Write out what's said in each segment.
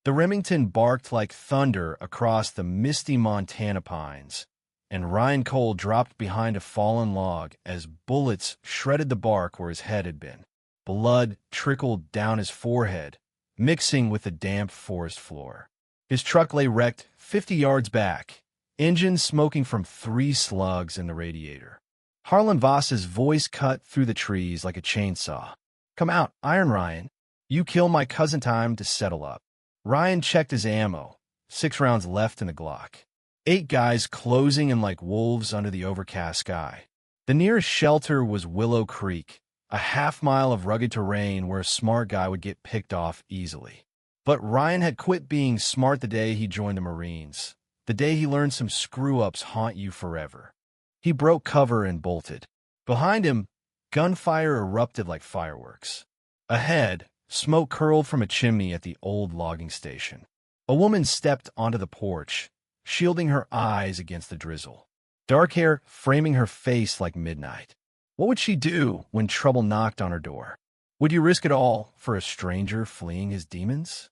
The Remington barked like thunder across the misty Montana pines, and Ryan Cole dropped behind a fallen log as bullets shredded the bark where his head had been. Blood trickled down his forehead, mixing with the damp forest floor. His truck lay wrecked 50 yards back, engine smoking from 3 slugs in the radiator. Harlan Voss's voice cut through the trees like a chainsaw. "Come out, Iron Ryan. You kill my cousin, time to settle up." Ryan checked his ammo, 6 rounds left in the Glock. 8 guys closing in like wolves under the overcast sky. The nearest shelter was Willow Creek, a half-mile of rugged terrain where a smart guy would get picked off easily. But Ryan had quit being smart the day he joined the Marines, the day he learned some screw-ups haunt you forever. He broke cover and bolted. Behind him, gunfire erupted like fireworks. Ahead, smoke curled from a chimney at the old logging station. A woman stepped onto the porch, shielding her eyes against the drizzle, dark hair framing her face like midnight. What would she do when trouble knocked on her door? Would you risk it all for a stranger fleeing his demons?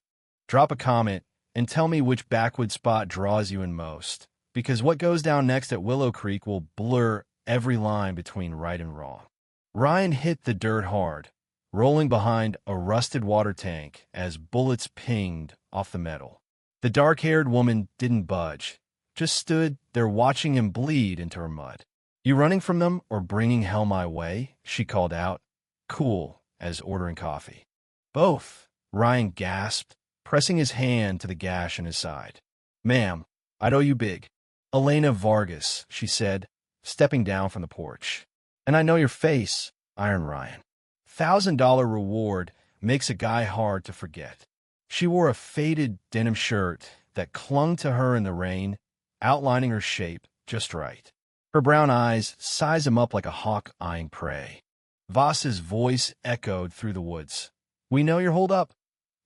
Drop a comment and tell me which backwood spot draws you in most, because what goes down next at Willow Creek will blur every line between right and wrong. Ryan hit the dirt hard, rolling behind a rusted water tank as bullets pinged off the metal. The dark-haired woman didn't budge, just stood there watching him bleed into her mud. "You running from them or bringing hell my way?" she called out, cool as ordering coffee. "Both," Ryan gasped, pressing his hand to the gash in his side. "Ma'am, I'd owe you big." "Elena Vargas," she said, stepping down from the porch. "And I know your face, Iron Ryan." $1,000 reward makes a guy hard to forget. She wore a faded denim shirt that clung to her in the rain, outlining her shape just right. Her brown eyes sized him up like a hawk eyeing prey. Voss's voice echoed through the woods. "We know you're holed up.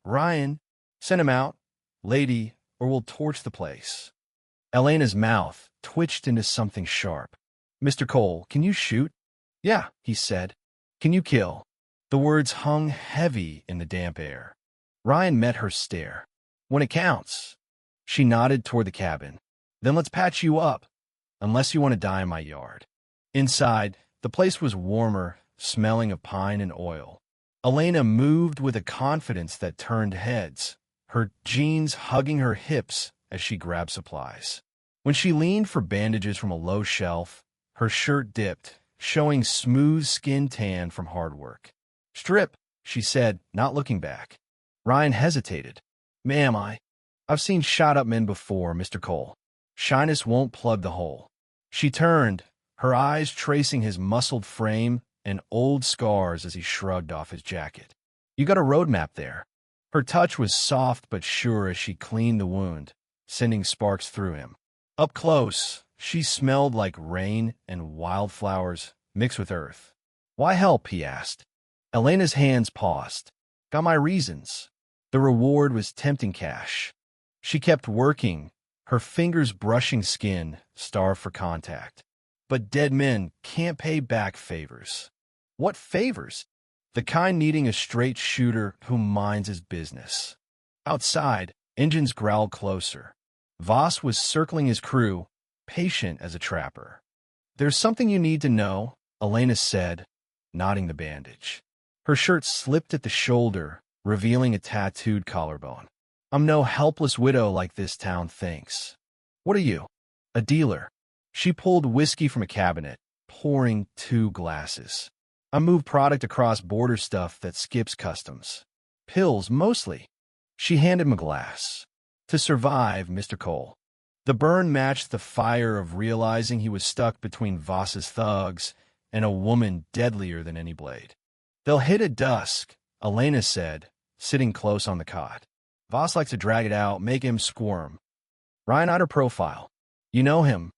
Ryan, send him out, lady, or we'll torch the place." Elena's mouth twitched into something sharp. "Mr. Cole, can you shoot?" "Yeah," he said. "Can you kill?" The words hung heavy in the damp air. Ryan met her stare. "When it counts." She nodded toward the cabin. "Then let's patch you up, unless you want to die in my yard." Inside, the place was warmer, smelling of pine and oil. Elena moved with a confidence that turned heads, her jeans hugging her hips as she grabbed supplies. When she leaned for bandages from a low shelf, her shirt dipped, showing smooth skin tan from hard work. "Strip," she said, not looking back. Ryan hesitated. "Ma'am, I've seen shot-up men before, Mr. Cole. Shyness won't plug the hole." She turned, her eyes tracing his muscled frame and old scars as he shrugged off his jacket. "You got a roadmap there." Her touch was soft but sure as she cleaned the wound, sending sparks through him. Up close, she smelled like rain and wildflowers mixed with earth. "Why help?" he asked. Elena's hands paused. "Got my reasons." The reward was tempting cash. She kept working, her fingers brushing skin, starved for contact. But dead men can't pay back favors. What favors? The kind needing a straight shooter who minds his business. Outside, engines growled closer. Voss was circling his crew, patient as a trapper. "There's something you need to know," Elena said, knotting the bandage. Her shirt slipped at the shoulder, revealing a tattooed collarbone. "I'm no helpless widow like this town thinks." "What are you?" "A dealer." She pulled whiskey from a cabinet, pouring 2 glasses. "I move product across border, stuff that skips customs. Pills, mostly." She handed him a glass. "To survive, Mr. Cole." The burn matched the fire of realizing he was stuck between Voss's thugs and a woman deadlier than any blade. "They'll hit at dusk," Elena said, sitting close on the cot. "Voss likes to drag it out, make him squirm." Ryan eyed her profile. "You know him.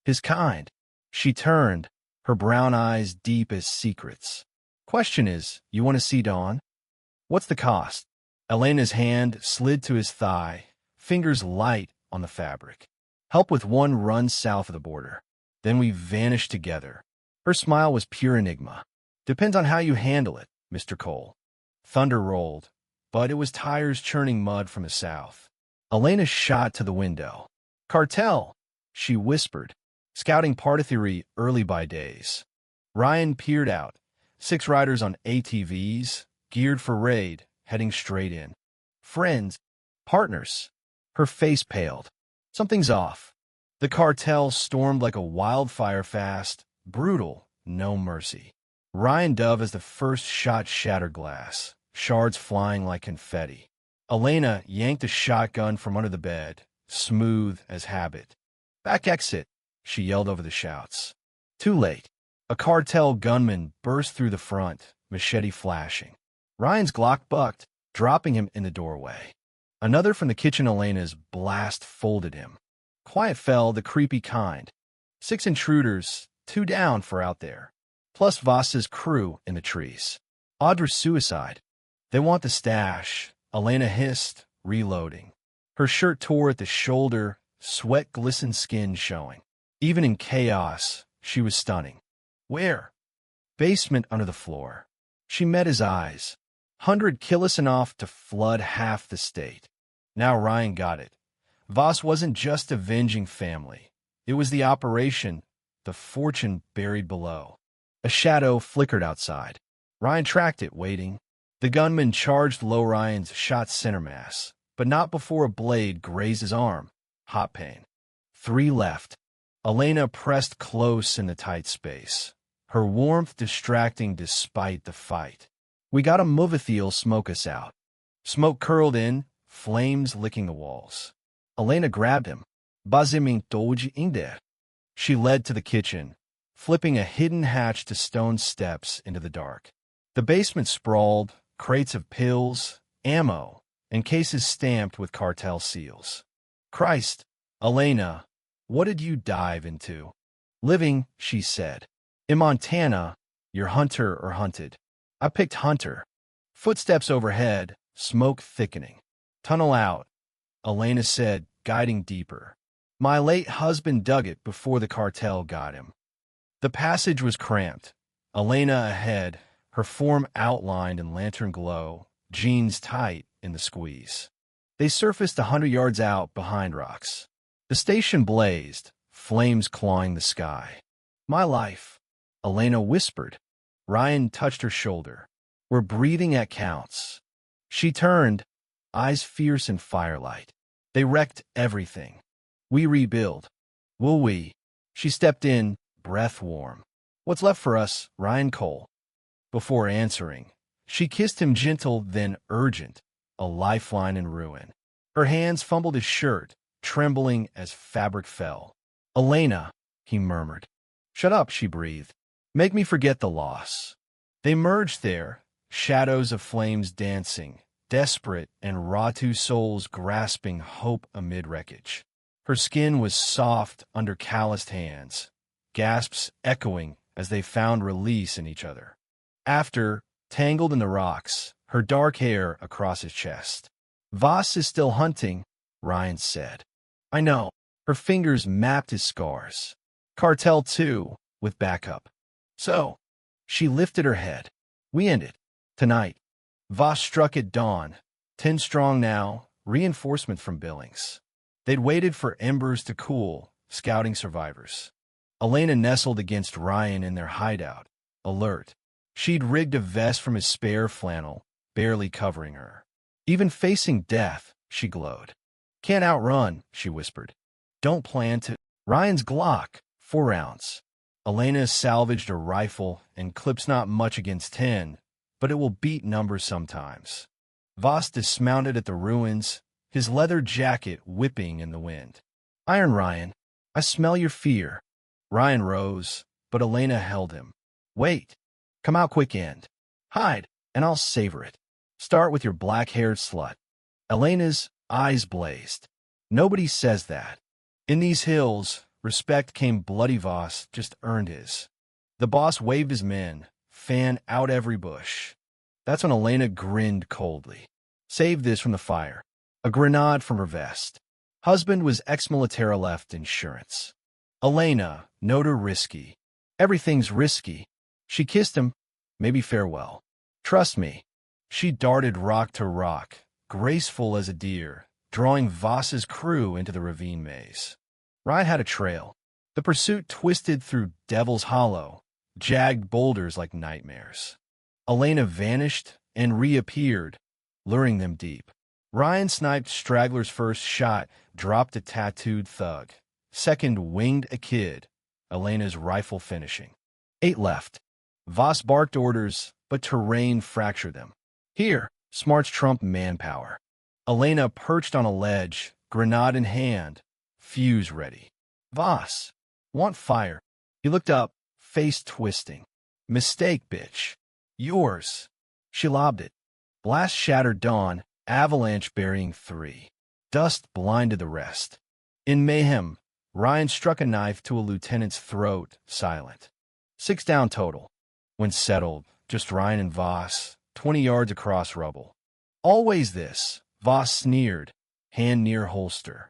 His kind." She turned, her brown eyes deep as secrets. "Question is, you want to see Dawn?" "What's the cost?" Elena's hand slid to his thigh, fingers light on the fabric. "Help with 1 run south of the border. Then we vanish together." Her smile was pure enigma. "Depends on how you handle it, Mr. Cole." Thunder rolled. but it was tires churning mud from the south. Elena shot to the window. "Cartel," she whispered, scouting Parthery early by days. Ryan peered out. 6 riders on ATVs, geared for raid, heading straight in. Friends, partners. Her face paled. Something's off. The cartel stormed like a wildfire fast, brutal, no mercy. Ryan dove as the first shot shattered glass, shards flying like confetti. Elena yanked a shotgun from under the bed, smooth as habit. "Back exit," she yelled over the shouts. Too late. A cartel gunman burst through the front, machete flashing. Ryan's Glock bucked, dropping him in the doorway. Another from the kitchen Elena's blast folded him. Quiet fell, the creepy kind. 6 intruders, 2 down for out there. Plus Voss's crew in the trees. Audra's suicide. "They want the stash," Elena hissed, reloading. Her shirt tore at the shoulder, sweat-glistened skin showing. Even in chaos, she was stunning. "Where?" "Basement under the floor." She met his eyes. 100 kilos enough to flood half the state. Now Ryan got it. Voss wasn't just avenging family. It was the operation, the fortune buried below. A shadow flickered outside. Ryan tracked it, waiting. The gunman charged low. Ryan's shot center mass, but not before a blade grazed his arm. Hot pain. 3 left. Elena pressed close in the tight space, her warmth distracting despite the fight. "We got a Movathiel smoke us out." Smoke curled in, flames licking the walls. Elena grabbed him. "Bazimin doji ingder." She led to the kitchen, flipping a hidden hatch to stone steps into the dark. The basement sprawled, crates of pills, ammo, and cases stamped with cartel seals. "Christ, Elena, what did you dive into?" "Living," she said. "In Montana, you're hunter or hunted." I picked hunter. Footsteps overhead, smoke thickening. "Tunnel out," Elena said, guiding deeper. "My late husband dug it before the cartel got him." The passage was cramped. Elena ahead, her form outlined in lantern glow, jeans tight in the squeeze. They surfaced 100 yards out behind rocks. The station blazed, flames clawing the sky. "My life," Elena whispered. Ryan touched her shoulder. "We're breathing at counts." She turned, eyes fierce in firelight. "They wrecked everything. We rebuild." "Will we?" She stepped in, breath warm. "What's left for us, Ryan Cole?" Before answering, she kissed him gentle then urgent, a lifeline in ruin. Her hands fumbled his shirt, trembling as fabric fell. "Elena," he murmured. "Shut up," she breathed. "Make me forget the loss." They merged there, shadows of flames dancing, desperate and raw, 2 souls grasping hope amid wreckage. Her skin was soft under calloused hands, gasps echoing as they found release in each other. After, tangled in the rocks, her dark hair across his chest. "Voss is still hunting," Ryan said. "I know." Her fingers mapped his scars. "Cartel too, with backup." "So," she lifted her head. "We end it. Tonight." Voss struck at dawn, 10 strong now, reinforcement from Billings. They'd waited for embers to cool, scouting survivors. Elena nestled against Ryan in their hideout, alert. She'd rigged a vest from his spare flannel, barely covering her. Even facing death, she glowed. "Can't outrun," she whispered. "Don't plan to." Ryan's Glock, 4 rounds. Elena salvaged a rifle, and clips not much against 10, but it will beat numbers sometimes. Voss dismounted at the ruins, his leather jacket whipping in the wind. "Iron Ryan, I smell your fear." Ryan rose, but Elena held him. "Wait. Come out quick end. Hide, and I'll savor it. Start with your black-haired slut." Elena's eyes blazed. "Nobody says that. In these hills, respect came bloody. Voss just earned his." The boss waved his men, fan out every bush. That's when Elena grinned coldly. "Save this from the fire." A grenade from her vest. Husband was ex-military, left insurance. "Elena, no to risky." "Everything's risky." She kissed him. "Maybe farewell." "Trust me." She darted rock to rock, graceful as a deer, drawing Voss's crew into the ravine maze. Ryan had a trail. The pursuit twisted through Devil's Hollow, jagged boulders like nightmares. Elena vanished and reappeared, luring them deep. Ryan sniped Straggler's first shot, dropped a tattooed thug. Second, winged a kid, Elena's rifle finishing. 8 left. Voss barked orders, but terrain fractured them. Here, smarts trump manpower. Elena perched on a ledge, grenade in hand, fuse ready. Voss, want fire? He looked up, face twisting. Mistake, bitch. Yours. She lobbed it. Blast shattered dawn, avalanche burying 3. Dust blinded the rest. In mayhem, Ryan struck a knife to a lieutenant's throat, silent. 6 down total. When settled, just Ryan and Voss, 20 yards across rubble. Always this, Voss sneered, hand near holster.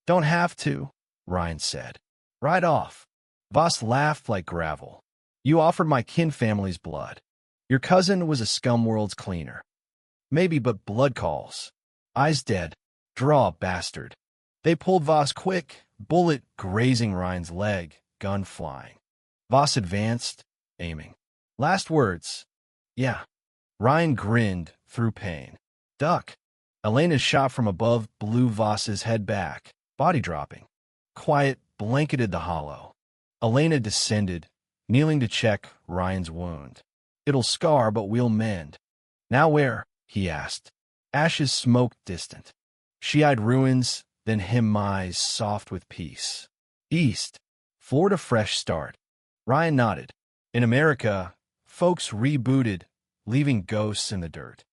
Don't have to, Ryan said. Right off. Voss laughed like gravel. You offered my kin family's blood. Your cousin was a scumworld's cleaner. Maybe, but blood calls. Eyes dead. Draw, bastard. They pulled Voss quick, bullet grazing Ryan's leg, gun flying. Voss advanced, aiming. Last words. Yeah. Ryan grinned through pain. Duck. Elena's shot from above blew Voss's head back, body dropping. Quiet blanketed the hollow. Elena descended, kneeling to check Ryan's wound. It'll scar, but we'll mend. Now where? He asked. Ashes smoked distant. She eyed ruins, then him eyes soft with peace. East. Florida fresh start. Ryan nodded. In America, folks rebooted, leaving ghosts in the dirt.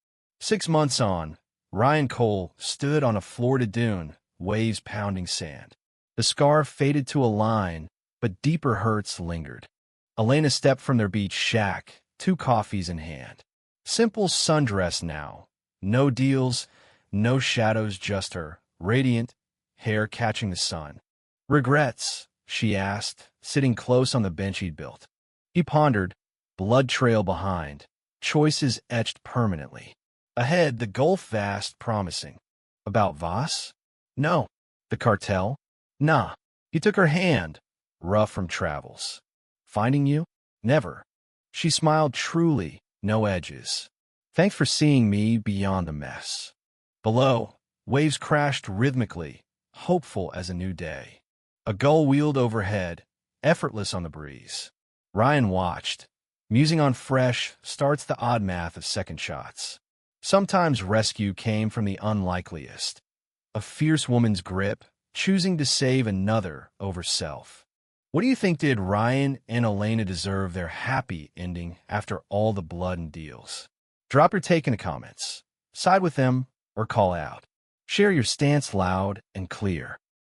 6 months on, Ryan Cole stood on a Florida dune, waves pounding sand. The scar faded to a line, but deeper hurts lingered. Elena stepped from their beach shack, 2 coffees in hand. Simple sundress now. No deals, no shadows, just her, radiant, hair catching the sun. Regrets? She asked, sitting close on the bench he'd built. He pondered, blood trail behind, choices etched permanently. Ahead, the gulf vast, promising. About Voss? No. The cartel? Nah. He took her hand, rough from travels. Finding you? Never. She smiled truly, no edges. Thanks for seeing me beyond the mess. Below, waves crashed rhythmically, hopeful as a new day. A gull wheeled overhead, effortless on the breeze. Ryan watched. Musing on fresh starts the odd math of second shots. Sometimes rescue came from the unlikeliest. A fierce woman's grip, choosing to save another over self. What do you think did Ryan and Elena deserve their happy ending after all the blood and deals? Drop your take in the comments. Side with them or call out. Share your stance loud and clear.